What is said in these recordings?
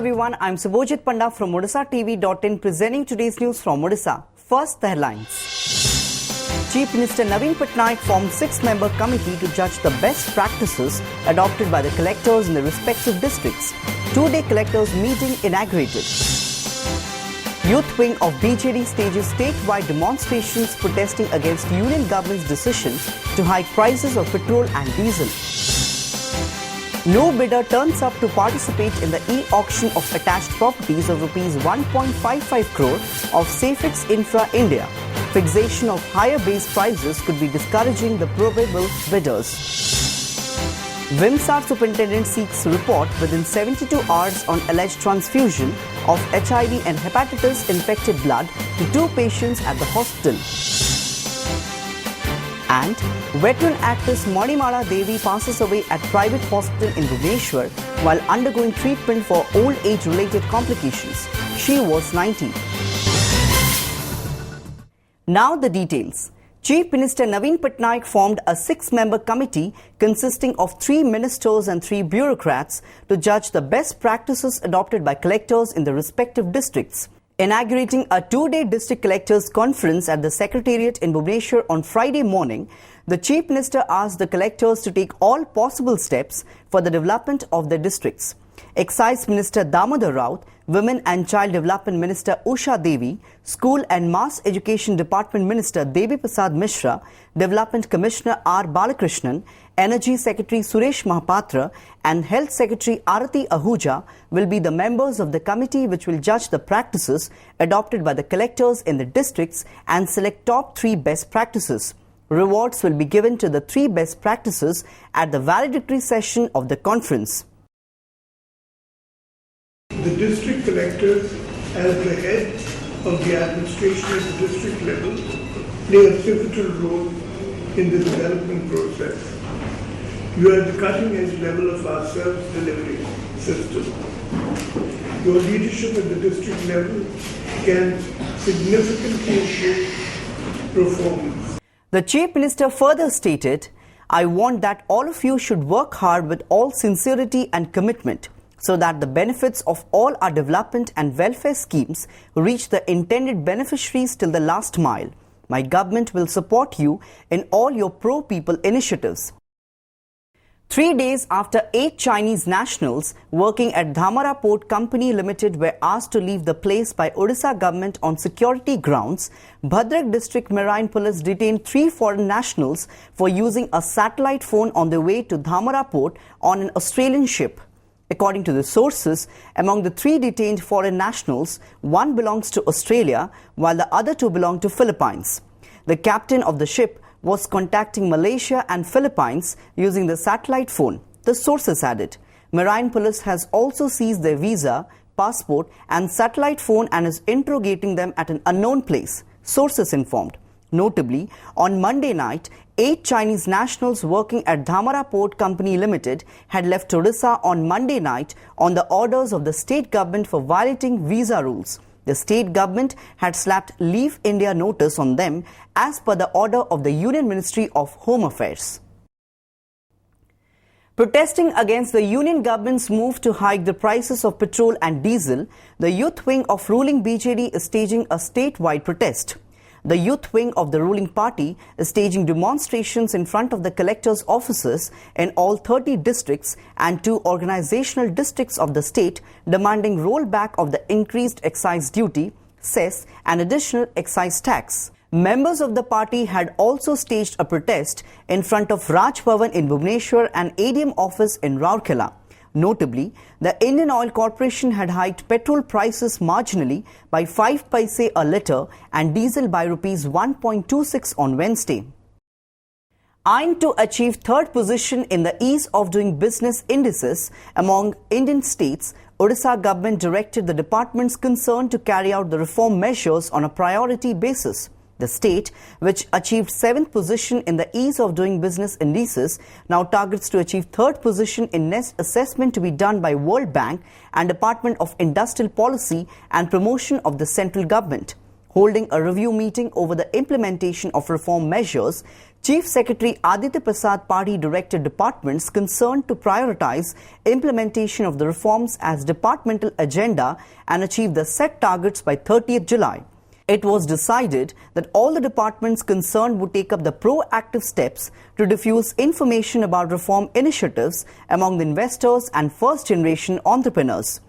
everyone, I'm Subhojit Panda from Odishatv.in presenting today's news from Odisha. First, the headlines. Chief Minister Naveen Patnaik formed 6-member committee to judge the best practices adopted by the collectors in the respective districts. Two-day collectors meeting inaugurated. Youth wing of BJD stages statewide demonstrations protesting against union government's decision to hike prices of petrol and diesel. No bidder turns up to participate in the e-auction of attached properties of Rs 1.55 crore of Safex Infra India. Fixation of higher base prices could be discouraging the probable bidders. Vimsar superintendent seeks report within 72 hours on alleged transfusion of HIV and hepatitis infected blood to 2 patients at the hospital. And veteran actress Manimala Devi passes away at private hospital in Bhubaneswar while undergoing treatment for old age related complications. She was 90. Now the details. Chief Minister Naveen Patnaik formed a 6-member committee consisting of 3 ministers and 3 bureaucrats to judge the best practices adopted by collectors in the respective districts. Inaugurating a 2-day district collectors conference at the Secretariat in Bhubaneswar on Friday morning, the Chief Minister asked the collectors to take all possible steps for the development of their districts. Excise Minister Damodar Raut, Women and Child Development Minister Usha Devi, School and Mass Education Department Minister Devi Prasad Mishra, Development Commissioner R. Balakrishnan, Energy Secretary Suresh Mahapatra and Health Secretary Arati Ahuja will be the members of the committee which will judge the practices adopted by the collectors in the districts and select top 3 best practices. Rewards will be given to the 3 best practices at the valedictory session of the conference. The district collectors, as the head of the administration at the district level, play a pivotal role in the development process. You are at the cutting-edge level of our service delivery system. Your leadership at the district level can significantly improve performance. The Chief Minister further stated, "I want that all of you should work hard with all sincerity and commitment so that the benefits of all our development and welfare schemes reach the intended beneficiaries till the last mile. My government will support you in all your pro-people initiatives." 3 days after 8 Chinese nationals working at Dhamara Port Company Limited were asked to leave the place by Odisha government on security grounds, Bhadrak District Marine Police detained 3 foreign nationals for using a satellite phone on their way to Dhamara Port on an Australian ship. According to the sources, among the 3 detained foreign nationals, 1 belongs to Australia while the other 2 belong to Philippines. The captain of the ship was contacting Malaysia and Philippines using the satellite phone, the sources added. Marine Police has also seized their visa, passport and satellite phone and is interrogating them at an unknown place, sources informed. Notably, on Monday night, 8 Chinese nationals working at Dhamara Port Company Limited had left Odisha on Monday night on the orders of the state government for violating visa rules. The state government had slapped Leave India notice on them as per the order of the Union Ministry of Home Affairs. Protesting against the union government's move to hike the prices of petrol and diesel, the youth wing of ruling BJD is staging a statewide protest. The youth wing of the ruling party is staging demonstrations in front of the collectors' offices in all 30 districts and 2 organizational districts of the state, demanding rollback of the increased excise duty, cess and additional excise tax. Members of the party had also staged a protest in front of Raj Bhavan in Bhubaneswar and ADM office in Rourkela. Notably, the Indian Oil Corporation had hiked petrol prices marginally by 5 paise a litre and diesel by Rs 1.26 on Wednesday. Eyeing to achieve 3rd position in the ease of doing business indices among Indian states, Odisha government directed the departments concerned to carry out the reform measures on a priority basis. The state, which achieved 7th position in the ease of doing business indices, now targets to achieve 3rd position in next assessment to be done by World Bank and Department of Industrial Policy and Promotion of the central government. Holding a review meeting over the implementation of reform measures, Chief Secretary Aditya Prasad Party directed departments concerned to prioritize implementation of the reforms as departmental agenda and achieve the set targets by 30th July. It was decided that all the departments concerned would take up the proactive steps to diffuse information about reform initiatives among the investors and first-generation entrepreneurs.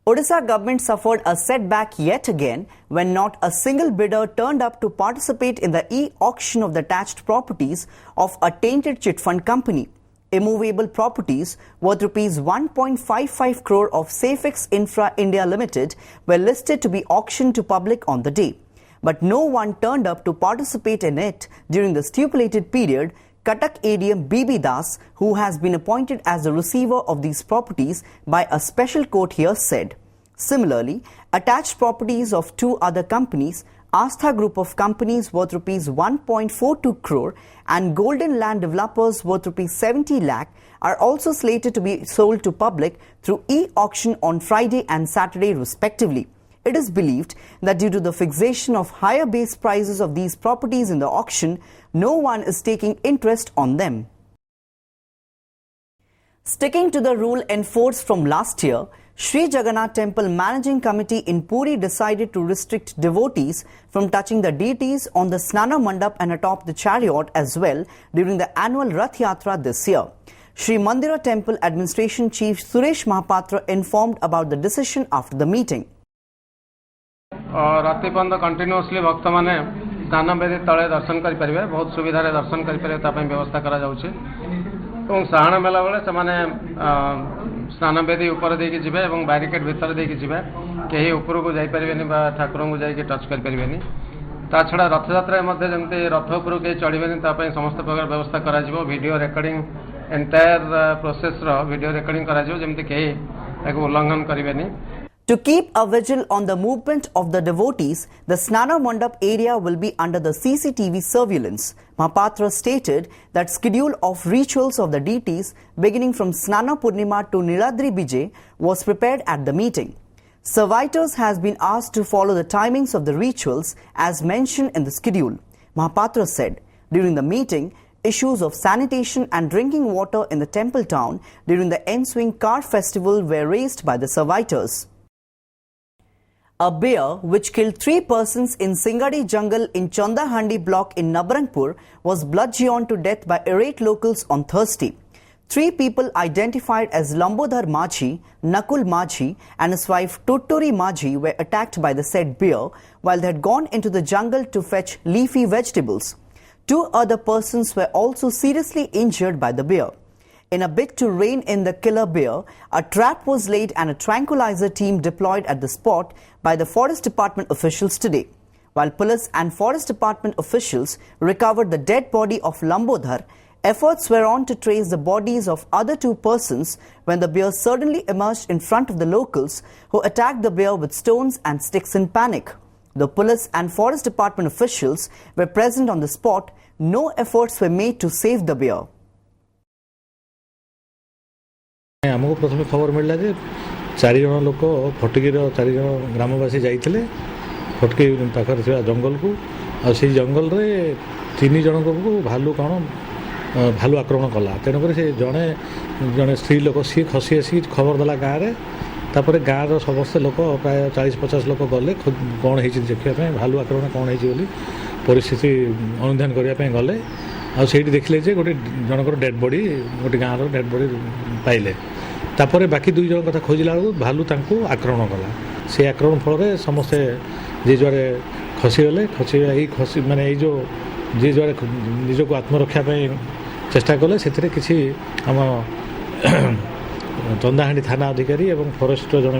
Odisha government suffered a setback yet again when not a single bidder turned up to participate in the e-auction of the attached properties of a tainted chit fund company. Immovable properties worth rupees 1.55 crore of Safex Infra India Limited were listed to be auctioned to public on the day. But no one turned up to participate in it during the stipulated period. Cuttack ADM BB Das, who has been appointed as the receiver of these properties by a special court here, said. Similarly, attached properties of two other companies, Astha Group of Companies worth rupees 1.42 crore and Golden Land Developers worth rupees 70 lakh are also slated to be sold to public through e-auction on Friday and Saturday respectively. It is believed that due to the fixation of higher base prices of these properties in the auction, no one is taking interest on them. Sticking to the rule enforced from last year, Sri Jagannath Temple Managing Committee in Puri decided to restrict devotees from touching the deities on the Snana Mandap and atop the chariot as well during the annual Rath Yatra this year. Sri Mandira Temple Administration Chief Suresh Mahapatra informed about the decision after the meeting. राति पर्यंत continuously भक्त मैंने स्नान बेदी तले दर्शन करें बहुत सुविधा दर्शन करें व्यवस्था करा जाउछि और साहाण मेला बेले से स्नान बेदी ऊपर देकी जिबे और बैरिकेड भीतर देकी जिबे कहीं ऊपर को जाई परिबेनी बा ठाकुर को जाई टच कर परिबेनी ता छड़ा रथ यात्रा मध्ये जमते रथ ऊपर के चढ़िबेनी ता पई समस्त प्रकार व्यवस्था करा जिवो वीडियो रिकॉर्डिंग एंटायर प्रोसेस रो वीडियो रिकॉर्डिंग करा जिवो जमते कहीं एको उल्लंघन करिबेनी. To keep a vigil on the movement of the devotees, the Snana Mandap area will be under the CCTV surveillance. Mahapatra stated that schedule of rituals of the deities beginning from Snana Purnima to Niladri Bijay was prepared at the meeting. Servitors has been asked to follow the timings of the rituals as mentioned in the schedule. Mahapatra said during the meeting, issues of sanitation and drinking water in the temple town during the ensuing car festival were raised by the servitors. A bear which killed 3 persons in Singadi jungle in Chandahandi block in Nabarangpur was bludgeoned to death by irate locals on Thursday. 3 people identified as Lambodhar Majhi, Nakul Majhi and his wife Tutturi Majhi were attacked by the said bear while they had gone into the jungle to fetch leafy vegetables. 2 other persons were also seriously injured by the bear. In a bid to rein in the killer bear, a trap was laid and a tranquilizer team deployed at the spot by the Forest Department officials today. While police and Forest Department officials recovered the dead body of Lambodhar, efforts were on to trace the bodies of other 2 persons when the bear suddenly emerged in front of the locals who attacked the bear with stones and sticks in panic. The police and Forest Department officials were present on the spot. No efforts were made to save the bear. आमको प्रथम खबर मिलला जे 4 जन लोक फटकीर 4 जन ग्रामवासी जाइथिले फटकी पाखर थिबा जंगल को आ से जंगल रे 3 जन को भालू भालू आक्रमण कला तेणुक से जड़े जड़े स्त्री लोक सी खसी आसी खबर देला गाँव में तापर गाँव समस्त लोक प्राय 40-50 लोक गले कौन हो देखा भालू आक्रमण कौन हो परिस्थिति अनुधान करने गले आठ देखले जे गोटे जनकर डेड बॉडी गोटे गाँव डेड बॉडी पाइले तापर बाकी 2 जन कथा खोजला भालू आक्रमण कला से आक्रमण फल समस्ते जे जुआड़े खसीगले खसी माने जो जे जुआड़े निजक आत्मरक्षा चेष्टा कले से किसी आम चंदाहांडी थाना अधिकारी और फॉरेस्ट जन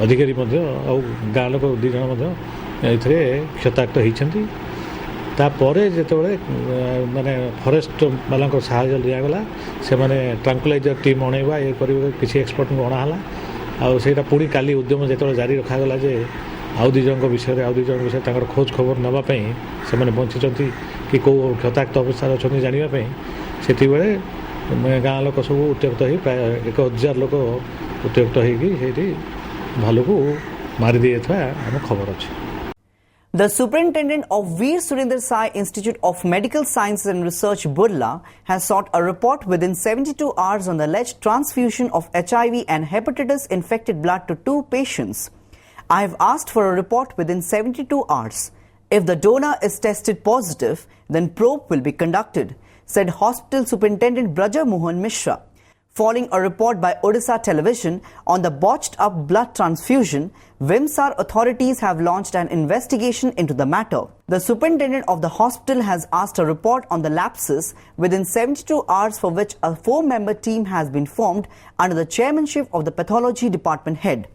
अधिकारी गाँ लोक 2 जन क्षताक्त होती तापर जो माने फॉरेस्ट वाला साहाय्य दिगला से माने ट्रांकुलाइजर टीम अणवा ये किसी एक्सपर्ट को अणाला आईटा पुणी काली उद्यम जो जारी रखागला जे आउ 2 जन विषय आउ 2 जन विषय खोज खबर नापी से बंची कि कौ क्षताक्त अवस्था अच्छा जानापी से गाँ लोक सब उत्त्यक्त हो प्राय 1000 लोक उत्त्यक्त होती भालू को मारी दिएथवा हम खबर अछि। The superintendent of Veer Surinder Sai Institute of Medical Sciences and Research, Burla, has sought a report within 72 hours on the alleged transfusion of HIV and hepatitis infected blood to 2 patients. I have asked for a report within 72 hours. If the donor is tested positive, then probe will be conducted, said Hospital Superintendent Braja Mohan Mishra. Following a report by Odisha television on the botched up blood transfusion, Vimsar authorities have launched an investigation into the matter. The superintendent of the hospital has asked a report on the lapses within 72 hours, for which a 4-member team has been formed under the chairmanship of the pathology department head.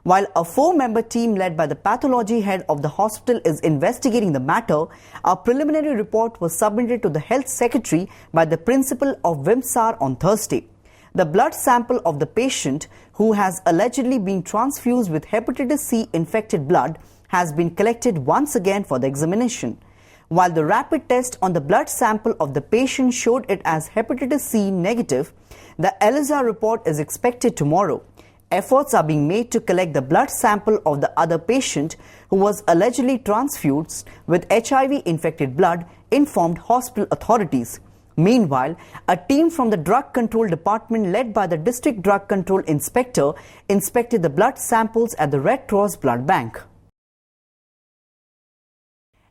While a 4-member team led by the pathology head of the hospital is investigating the matter, a preliminary report was submitted to the health secretary by the principal of Vimsar on Thursday. The blood sample of the patient, who has allegedly been transfused with hepatitis C infected blood, has been collected once again for the examination. While the rapid test on the blood sample of the patient showed it as hepatitis C negative, the ELISA report is expected tomorrow. Efforts are being made to collect the blood sample of the other patient, who was allegedly transfused with HIV infected blood, informed hospital authorities. Meanwhile, a team from the Drug Control Department led by the District Drug Control Inspector inspected the blood samples at the Red Cross Blood Bank.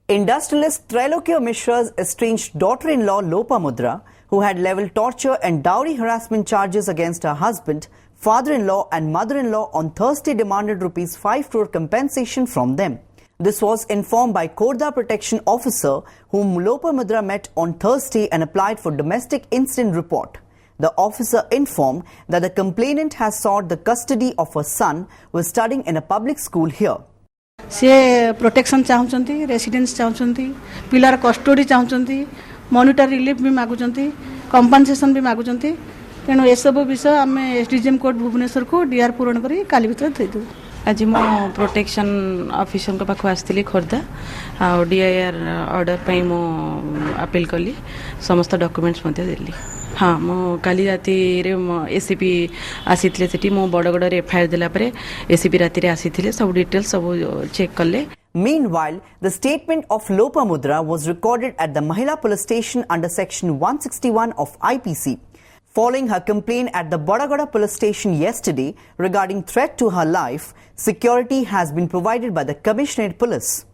Industrialist Trailokya Mishra's estranged daughter-in-law Lopamudra, who had leveled torture and dowry harassment charges against her husband, father-in-law and mother-in-law on Thursday, demanded Rs 5 crore compensation from them. This was informed by Khordha Protection Officer, whom Lopamudra met on Thursday and applied for domestic incident report. The officer informed that the complainant has sought the custody of her son, who is studying in a public school here. से protection चाहूँगी, residence चाहूँगी, पिलार custody चाहूँगी, monitor relief भी मागुंट, compensation भी मागुंट। तेणु ये सब विषय आम एसडीजीएम कोर्ट भुवनेश्वर को डीआर पूरण कर काली भर देदेव। आज मो प्रोटेक्शन ऑफिसर पाख आसती खोर्धा आ डीआईआर ऑर्डर पर मो अपील कली, समस्त डॉक्यूमेंट्स देली। हाँ मो काली राति एसीपी आसी से मो बड़गड़ एफआईआर देला एसीपी राति आसी सब डिटेल सब चेक कले। Meanwhile, the statement of Lopamudra was recorded at the Mahila police station under section 161 of IPC. Following her complaint at the Badagada police station yesterday regarding threat to her life, security has been provided by the Commissionerate Police.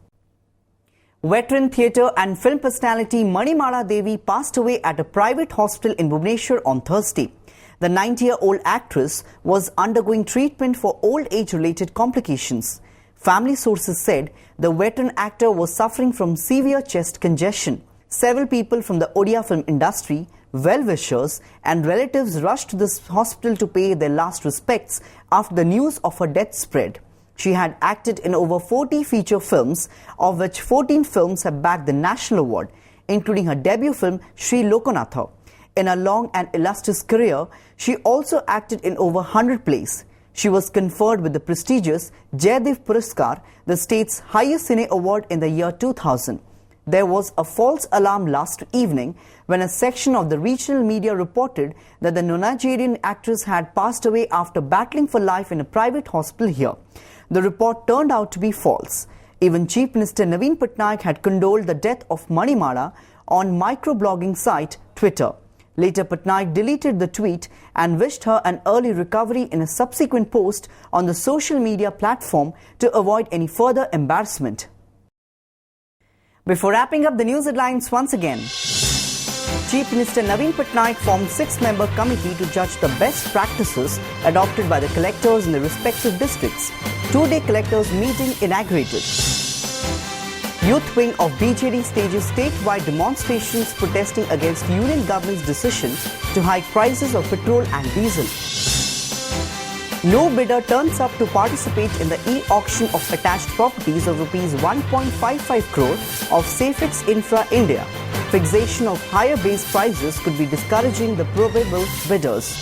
Veteran theatre and film personality Manimala Devi passed away at a private hospital in Bhubaneswar on Thursday. The 90-year-old actress was undergoing treatment for old age-related complications. Family sources said the veteran actor was suffering from severe chest congestion. Several people from the Odia film industry, well-wishers and relatives rushed to this hospital to pay their last respects after the news of her death spread. She had acted in over 40 feature films, of which 14 films have bagged the National Award, including her debut film Sri Lokanatha. In a long and illustrious career, she also acted in over 100 plays. She was conferred with the prestigious Jaydev Puraskar, the state's highest cine award, in the year 2000. There was a false alarm last evening when a section of the regional media reported that the Nigerian actress had passed away after battling for life in a private hospital here. The report turned out to be false. Even Chief Minister Naveen Patnaik had condoled the death of Manimala on microblogging site Twitter. Later, Patnaik deleted the tweet and wished her an early recovery in a subsequent post on the social media platform to avoid any further embarrassment. Before wrapping up the news headlines once again, Chief Minister Naveen Patnaik formed 6-member committee to judge the best practices adopted by the collectors in the respective districts. Two-day collectors meeting inaugurated. Youth wing of BJD stages statewide demonstrations protesting against union government's decision to hike prices of petrol and diesel. No bidder turns up to participate in the e-auction of attached properties of Rs 1.55 crore of Safex Infra India. Fixation of higher base prices could be discouraging the probable bidders.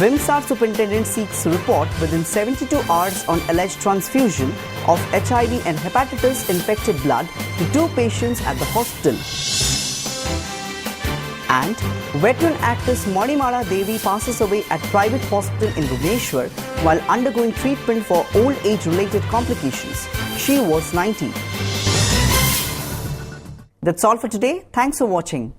Vimsar superintendent seeks report within 72 hours on alleged transfusion of HIV and hepatitis infected blood to 2 patients at the hospital. And veteran actress Manimala Devi passes away at private hospital in Bhubaneswar while undergoing treatment for old age related complications. She was 90. That's all for today. Thanks for watching.